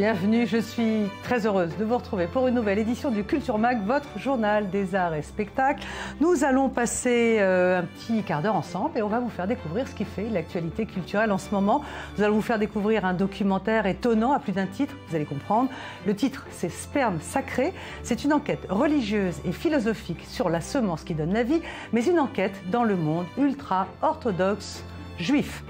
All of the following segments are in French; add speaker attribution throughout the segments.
Speaker 1: bienvenue. Je suis très heureuse de vous retrouver pour une nouvelle édition du Culture Mag, votre journal des arts et spectacles. Nous allons passer un petit quart d'heure ensemble et on va vous faire découvrir ce qui fait l'actualité culturelle en ce moment. Nous allons vous faire découvrir un documentaire étonnant à plus d'un titre, vous allez comprendre. Le titre, c'est Sperme sacré. C'est une enquête religieuse et philosophique sur la semence qui donne la vie, mais une enquête dans le monde ultra-orthodoxe juif.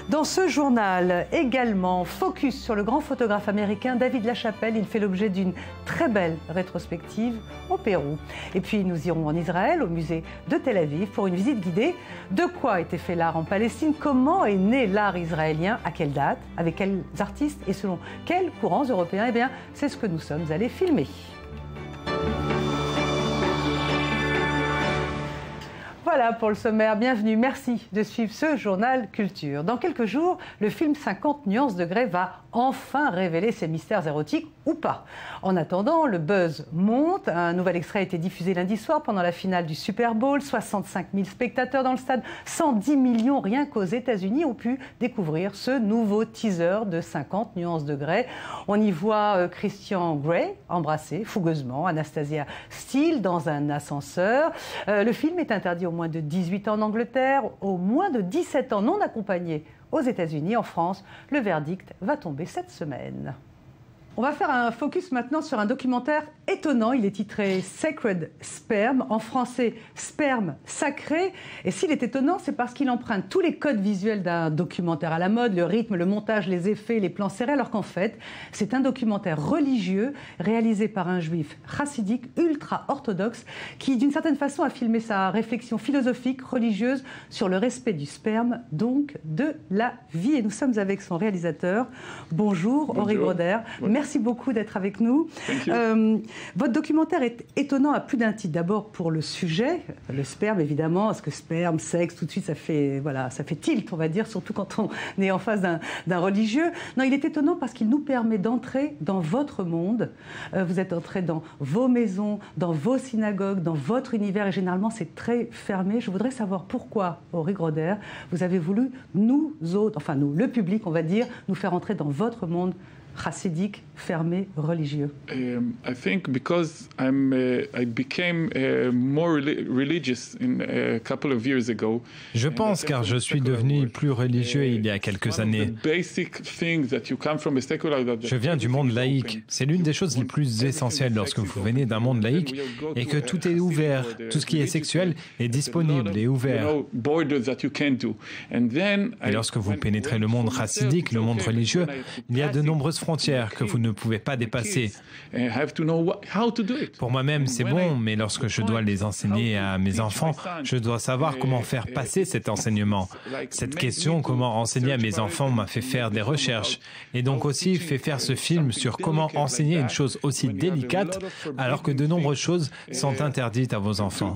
Speaker 1: Dans ce journal également, focus sur le grand photographe américain David Lachapelle. Il fait l'objet d'une très belle rétrospective au Pérou. Et puis nous irons en Israël, au musée de Tel Aviv, pour une visite guidée. De quoi était fait l'art en Palestine? Comment est né l'art israélien? À quelle date? Avec quels artistes? Et selon quels courants européens? Eh bien, c'est ce que nous sommes allés filmer. Voilà pour le sommaire, bienvenue, merci de suivre ce journal culture. Dans quelques jours, le film 50 nuances de Grey va enfin révéler ses mystères érotiques ou pas. En attendant, le buzz monte. Un nouvel extrait a été diffusé lundi soir pendant la finale du Super Bowl. 65 000 spectateurs dans le stade, 110 millions rien qu'aux États-Unis ont pu découvrir ce nouveau teaser de 50 nuances de Grey. On y voit Christian Grey embrasser fougueusement Anastasia Steele dans un ascenseur. Le film est interdit aux moins de 18 ans en Angleterre, aux moins de 17 ans non accompagnés aux États-Unis. En France, le verdict va tomber cette semaine. On va faire un focus maintenant sur un documentaire étonnant. Il est titré Sacred Sperm, en français Sperme sacré. Et s'il est étonnant, c'est parce qu'il emprunte tous les codes visuels d'un documentaire à la mode, le rythme, le montage, les effets, les plans serrés, alors qu'en fait, c'est un documentaire religieux réalisé par un juif chassidique ultra-orthodoxe qui, d'une certaine façon, a filmé sa réflexion philosophique, religieuse sur le respect du sperme, donc de la vie. Et nous sommes avec son réalisateur. Bonjour, Henri Groder. Merci beaucoup d'être avec nous. Votre documentaire est étonnant à plus d'un titre. D'abord pour le sujet, le sperme évidemment, parce que sperme, sexe, tout de suite ça fait tilt, on va dire, surtout quand on est en face d'un religieux. Non, il est étonnant parce qu'il nous permet d'entrer dans votre monde. Vous êtes entré dans vos maisons, dans vos synagogues, dans votre univers, et généralement c'est très fermé. Je voudrais savoir pourquoi, Henri Groder, vous avez voulu nous autres, enfin nous, le public, on va dire, nous faire entrer dans votre monde chassidique, fermé, religieux.
Speaker 2: I think because I became more religious a couple of years ago.
Speaker 3: Je pense car je suis devenu plus religieux il y a quelques années. Je viens du monde laïque. C'est l'une des choses les plus essentielles lorsque vous venez d'un monde laïque et que tout est ouvert. Tout ce qui est sexuel est disponible et ouvert. Et lorsque vous pénétrez le monde chassidique, le monde religieux, il y a de nombreuses frontières que vous ne pouvez pas dépasser. Pour moi-même, c'est bon, mais lorsque je dois les enseigner à mes enfants, je dois savoir comment faire passer cet enseignement. Cette question, comment enseigner à mes enfants, m'a fait faire des recherches et donc aussi fait faire ce film sur comment enseigner une chose aussi délicate alors que de nombreuses choses sont interdites à vos enfants.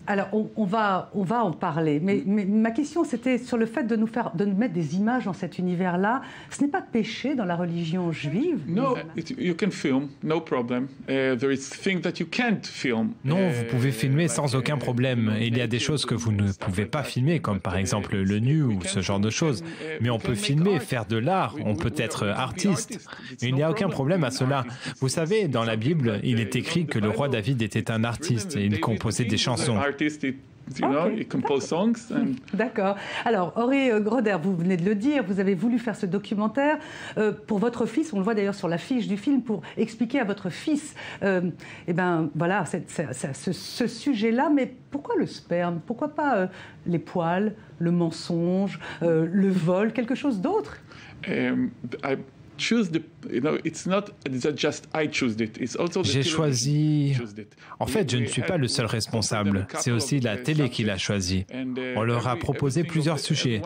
Speaker 1: Alors, on va en parler, mais ma question, c'était sur le fait de nous mettre des images dans cet univers-là. Ce n'est pas péché dans la religion juive?
Speaker 2: No, you can film, no problem. There is things that you can't film.
Speaker 3: Non, vous pouvez filmer sans aucun problème. Il y a des choses que vous ne pouvez pas filmer, comme par exemple le nu ou ce genre de choses. Mais on peut filmer, faire de l'art, on peut être artiste. Il n'y a aucun problème à cela. Vous savez, dans la Bible, il est écrit que le roi David était un artiste et il composait des chansons.
Speaker 1: D'accord. Alors, Henri Groder, vous venez de le dire, vous avez voulu faire ce documentaire pour votre fils, on le voit d'ailleurs sur l'affiche du film, pour expliquer à votre fils, voilà, ce sujet-là, mais pourquoi le sperme? Pourquoi pas les poils, le mensonge, le vol, quelque chose d'autre?
Speaker 3: J'ai choisi... En fait, je ne suis pas le seul responsable. C'est aussi la télé qui l'a choisi. On leur a proposé plusieurs sujets.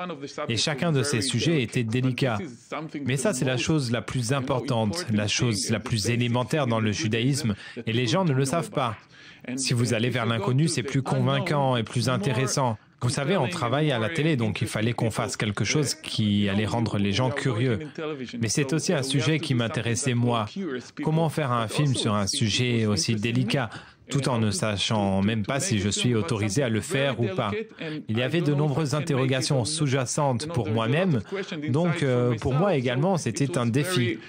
Speaker 3: Et chacun de ces sujets était délicat. Mais ça, c'est la chose la plus importante, la chose la plus élémentaire dans le judaïsme. Et les gens ne le savent pas. Si vous allez vers l'inconnu, c'est plus convaincant et plus intéressant. Vous savez, on travaille à la télé, donc il fallait qu'on fasse quelque chose qui allait rendre les gens curieux. Mais c'est aussi un sujet qui m'intéressait moi. Comment faire un film sur un sujet aussi délicat? tout en ne sachant même pas si je suis autorisé à le faire ou pas. Il y avait de nombreuses interrogations sous-jacentes pour moi-même, donc pour moi également, c'était un défi.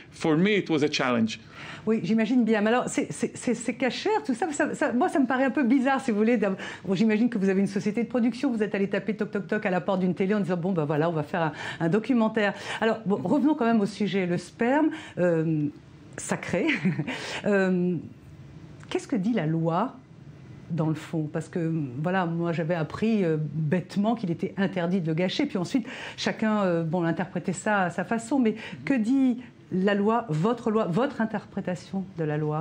Speaker 1: Oui, j'imagine bien. Mais alors, c'est cachère, tout ça, moi, ça me paraît un peu bizarre, si vous voulez. Bon, j'imagine que vous avez une société de production, vous êtes allé taper toc toc toc à la porte d'une télé en disant bon, ben voilà, on va faire un documentaire. Alors, bon, revenons quand même au sujet, le sperme sacré. Qu'est-ce que dit la loi dans le fond? Parce que, voilà, moi, j'avais appris bêtement qu'il était interdit de le gâcher. Puis ensuite, chacun, bon, l'interprétait ça à sa façon. Mais que dit la loi, votre interprétation de la loi?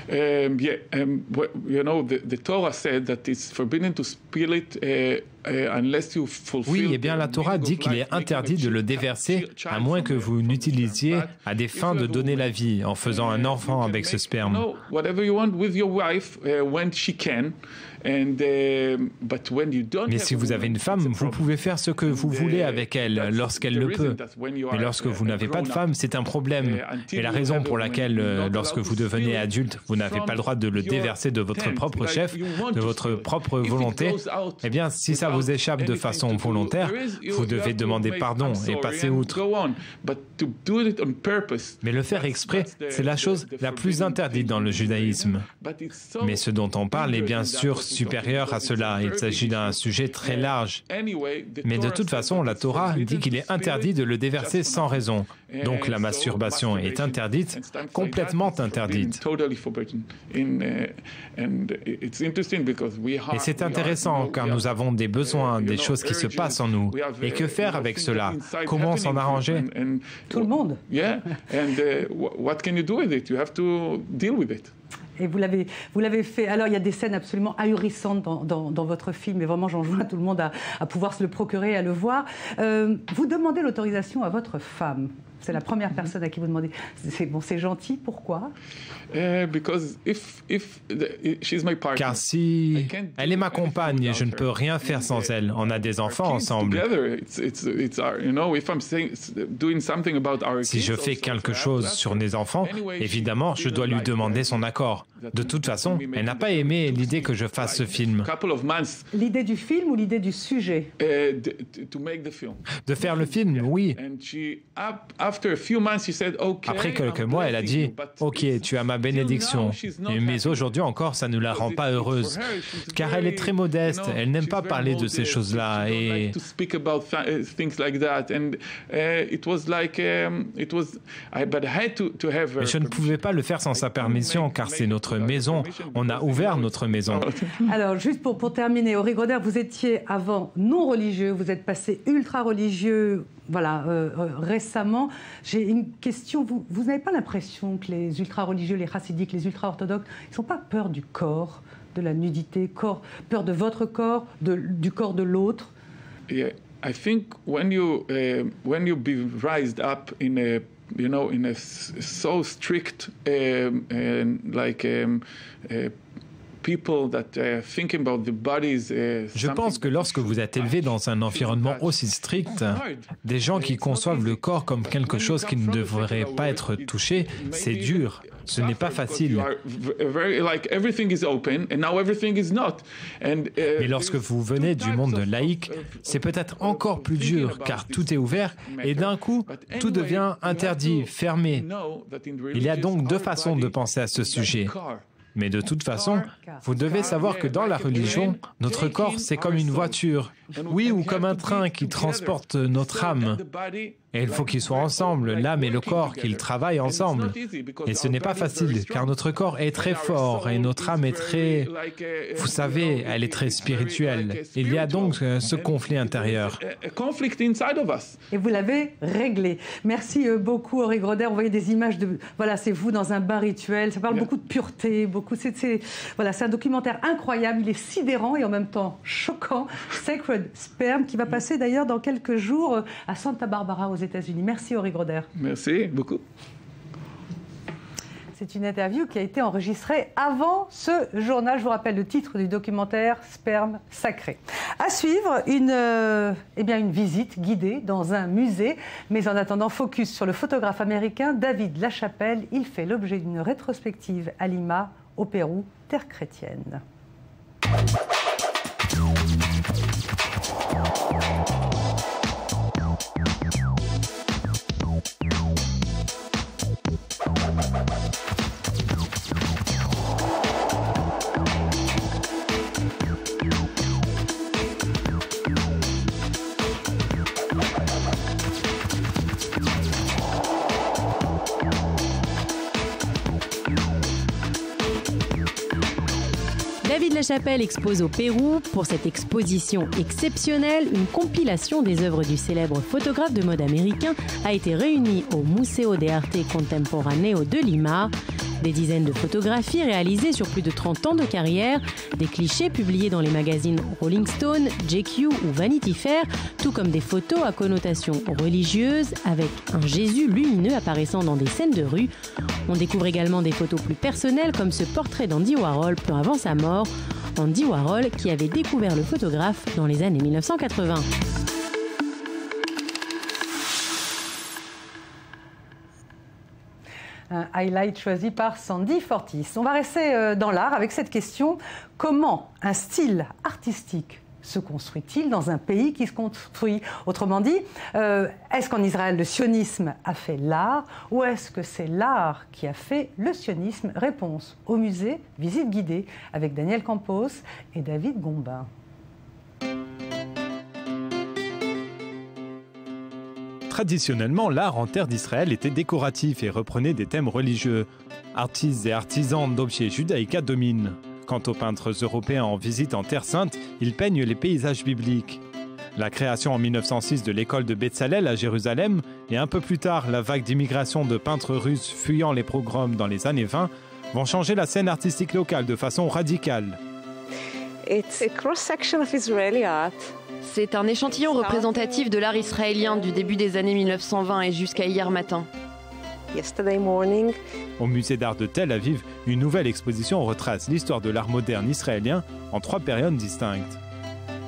Speaker 2: You know, the Torah said that it's forbidden to spill it unless you fulfill.
Speaker 3: Oui, eh bien la Torah dit qu'il est interdit de le déverser à moins que vous n'utilisiez à des fins de donner la vie en faisant un enfant avec ce sperme.
Speaker 2: Whatever you want with your wife when she can.
Speaker 3: Mais si vous avez une femme, vous pouvez faire ce que vous voulez avec elle lorsqu'elle le peut. Mais lorsque vous n'avez pas de femme, c'est un problème. Et la raison pour laquelle, lorsque vous devenez adulte, vous n'avez pas le droit de le déverser de votre propre chef, de votre propre volonté, eh bien, si ça vous échappe de façon volontaire, vous devez demander pardon et passer outre. Mais le faire exprès, c'est la chose la plus interdite dans le judaïsme. Mais ce dont on parle est bien sûr supérieur à cela. Il s'agit d'un sujet très large. Mais de toute façon, la Torah dit qu'il est interdit de le déverser sans raison. Donc la masturbation est interdite, complètement interdite. Et c'est intéressant car nous avons des besoins, des choses qui se passent en nous. Et que faire avec cela? Comment s'en arranger?
Speaker 1: Tout le monde. Et vous l'avez fait. Alors, il y a des scènes absolument ahurissantes dans votre film, et vraiment, j'enjoins tout le monde à pouvoir se le procurer, à le voir. Vous demandez l'autorisation à votre femme. C'est la première personne à qui vous demandez. C'est gentil, pourquoi?
Speaker 3: Car si elle est ma compagne et je ne peux rien faire sans elle, on a des enfants ensemble. Si je fais quelque chose sur mes enfants, évidemment, je dois lui demander son accord. De toute façon, elle n'a pas aimé l'idée que je fasse ce film.
Speaker 1: L'idée du film ou l'idée du sujet?
Speaker 3: De faire le film, oui. Après quelques mois, elle a dit « Ok, tu as ma bénédiction. » Mais aujourd'hui encore, ça ne la rend pas heureuse. Car elle est très modeste, elle n'aime pas parler de ces choses-là. Mais je ne pouvais pas le faire sans sa permission, car c'est notre maison. On a ouvert notre maison.
Speaker 1: Alors, juste pour terminer, Henri Groder, vous étiez avant non religieux, vous êtes passé ultra religieux. Voilà, récemment, j'ai une question. Vous n'avez pas l'impression que les ultra-religieux, les chassidiques, les ultra-orthodoxes, ils n'ont pas peur du corps, de la nudité, peur de votre corps, du corps de l'autre?
Speaker 2: Yeah, I think when you be raised up in a so strict
Speaker 3: Je pense que lorsque vous êtes élevé dans un environnement aussi strict, des gens qui conçoivent le corps comme quelque chose qui ne devrait pas être touché, c'est dur. Ce n'est pas facile. Mais lorsque vous venez du monde laïque, c'est peut-être encore plus dur, car tout est ouvert et d'un coup, tout devient interdit, fermé. Il y a donc deux façons de penser à ce sujet. Mais de toute façon, vous devez savoir que dans la religion, notre corps, c'est comme une voiture. Oui, ou comme un train qui transporte notre âme. Et il faut qu'ils soient ensemble, l'âme et le corps, qu'ils travaillent ensemble. Et ce n'est pas facile, car notre corps est très fort et notre âme est très... Vous savez, elle est très spirituelle. Il y a donc ce conflit intérieur.
Speaker 1: Et vous l'avez réglé. Merci beaucoup, Henri Groder. Vous voyez des images de... Voilà, c'est vous dans un bain rituel. Ça parle beaucoup de pureté, beaucoup... Voilà, c'est un documentaire incroyable. Il est sidérant et en même temps choquant. Sacred Sperm, qui va passer d'ailleurs dans quelques jours à Santa Barbara, aux États-Unis. Merci, Henri Groder.
Speaker 2: Merci beaucoup.
Speaker 1: C'est une interview qui a été enregistrée avant ce journal. Je vous rappelle le titre du documentaire « Sperme sacré ». À suivre, une visite guidée dans un musée. Mais en attendant, focus sur le photographe américain David Lachapelle. Il fait l'objet d'une rétrospective à Lima, au Pérou. terre chrétienne.
Speaker 4: David Lachapelle expose au Pérou. Pour cette exposition exceptionnelle, une compilation des œuvres du célèbre photographe de mode américain a été réunie au Museo de Arte Contemporáneo de Lima. Des dizaines de photographies réalisées sur plus de 30 ans de carrière, des clichés publiés dans les magazines Rolling Stone, GQ ou Vanity Fair, tout comme des photos à connotation religieuse avec un Jésus lumineux apparaissant dans des scènes de rue. On découvre également des photos plus personnelles comme ce portrait d'Andy Warhol peu avant sa mort. Andy Warhol qui avait découvert le photographe dans les années 1980.
Speaker 1: Un highlight choisi par Sandy Fortis. On va rester dans l'art avec cette question. Comment un style artistique se construit-il dans un pays qui se construit? Autrement dit, est-ce qu'en Israël, le sionisme a fait l'art ou est-ce que c'est l'art qui a fait le sionisme? Réponse au musée, visite guidée avec Daniel Campos et David Gombin.
Speaker 3: Traditionnellement, l'art en terre d'Israël était décoratif et reprenait des thèmes religieux. Artistes et artisans d'objets judaïques dominent. Quant aux peintres européens en visite en Terre Sainte, ils peignent les paysages bibliques. La création en 1906 de l'école de Betzalel à Jérusalem et un peu plus tard la vague d'immigration de peintres russes fuyant les pogroms dans les années 20 vont changer la scène artistique locale de façon radicale.
Speaker 5: It's a cross-section of Israeli art.
Speaker 4: C'est un échantillon représentatif de l'art israélien du début des années 1920 et jusqu'à hier matin.
Speaker 5: Yesterday morning.
Speaker 3: Au musée d'art de Tel Aviv, une nouvelle exposition retrace l'histoire de l'art moderne israélien en 3 périodes distinctes.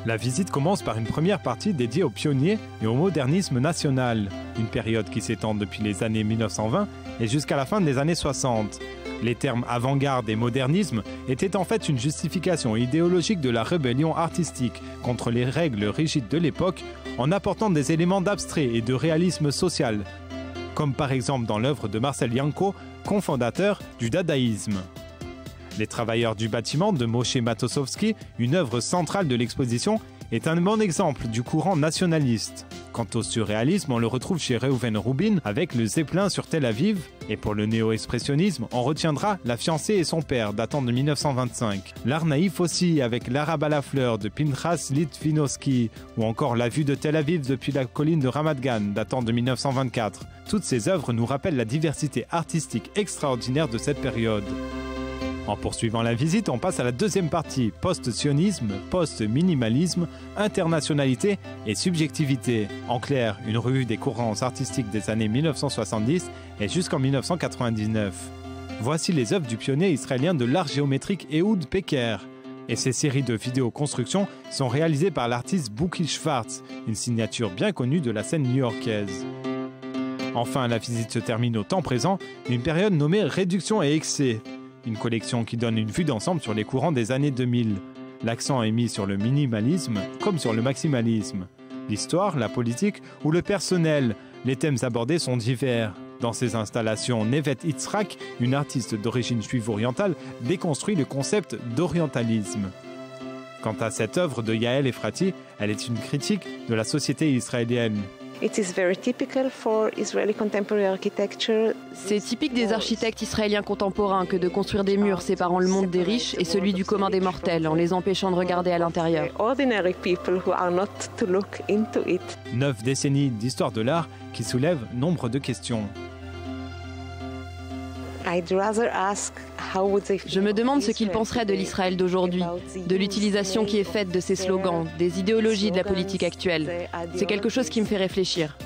Speaker 3: La visite commence par une première partie dédiée aux pionniers et au modernisme national, une période qui s'étend depuis les années 1920 et jusqu'à la fin des années 60. Les termes avant-garde et modernisme étaient en fait une justification idéologique de la rébellion artistique contre les règles rigides de l'époque en apportant des éléments d'abstrait et de réalisme social, comme par exemple dans l'œuvre de Marcel Janco, cofondateur du dadaïsme. Les travailleurs du bâtiment de Moshe Matosovski, une œuvre centrale de l'exposition, est un bon exemple du courant nationaliste. Quant au surréalisme, on le retrouve chez Reuven Rubin avec le Zeppelin sur Tel Aviv. Et pour le néo-expressionnisme, on retiendra La fiancée et son père, datant de 1925. L'art naïf aussi, avec L'arabe à la fleur de Pinchas Litvinowski, ou encore La vue de Tel Aviv depuis la colline de Ramat Gan, datant de 1924. Toutes ces œuvres nous rappellent la diversité artistique extraordinaire de cette période. En poursuivant la visite, on passe à la deuxième partie, post-sionisme, post-minimalisme, internationalité et subjectivité. En clair, une revue des courants artistiques des années 1970 et jusqu'en 1999. Voici les œuvres du pionnier israélien de l'art géométrique Ehud Peker. Et ces séries de vidéoconstructions sont réalisées par l'artiste Buki Schwartz, une signature bien connue de la scène new-yorkaise. Enfin, la visite se termine au temps présent, une période nommée Réduction et excès. Une collection qui donne une vue d'ensemble sur les courants des années 2000. L'accent est mis sur le minimalisme comme sur le maximalisme. L'histoire, la politique ou le personnel, les thèmes abordés sont divers. Dans ces installations, Nevet Yitzhak, une artiste d'origine juive orientale, déconstruit le concept d'orientalisme. Quant à cette œuvre de Yael Efrati, elle est une critique de la société israélienne.
Speaker 4: C'est typique des architectes israéliens contemporains que de construire des murs séparant le monde des riches et celui du commun des mortels en les empêchant de regarder à l'intérieur.
Speaker 3: 9 décennies d'histoire de l'art qui soulèvent nombre de questions.
Speaker 4: Je me demande ce qu'ils penseraient de l'Israël d'aujourd'hui, de l'utilisation qui est faite de ces slogans, des idéologies de la politique actuelle. C'est quelque chose qui me fait réfléchir.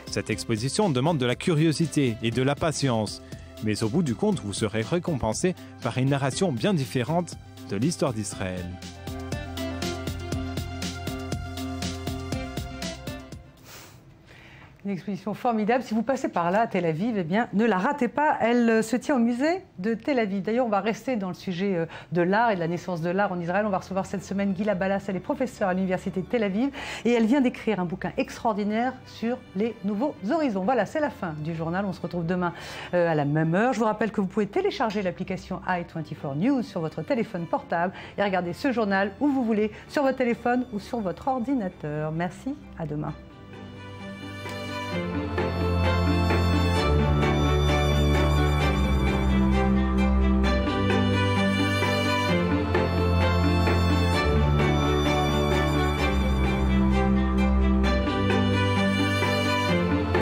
Speaker 3: Cette exposition demande de la curiosité et de la patience. Mais au bout du compte, vous serez récompensé par une narration bien différente de l'histoire d'Israël.
Speaker 1: Une exposition formidable. Si vous passez par là, à Tel Aviv, eh bien, ne la ratez pas. Elle se tient au musée de Tel Aviv. D'ailleurs, on va rester dans le sujet de l'art et de la naissance de l'art en Israël. On va recevoir cette semaine Gila Balas. Elle est professeure à l'université de Tel Aviv et elle vient d'écrire un bouquin extraordinaire sur les nouveaux horizons. Voilà, c'est la fin du journal. On se retrouve demain à la même heure. Je vous rappelle que vous pouvez télécharger l'application i24 News sur votre téléphone portable et regarder ce journal où vous voulez, sur votre téléphone ou sur votre ordinateur. Merci, à demain.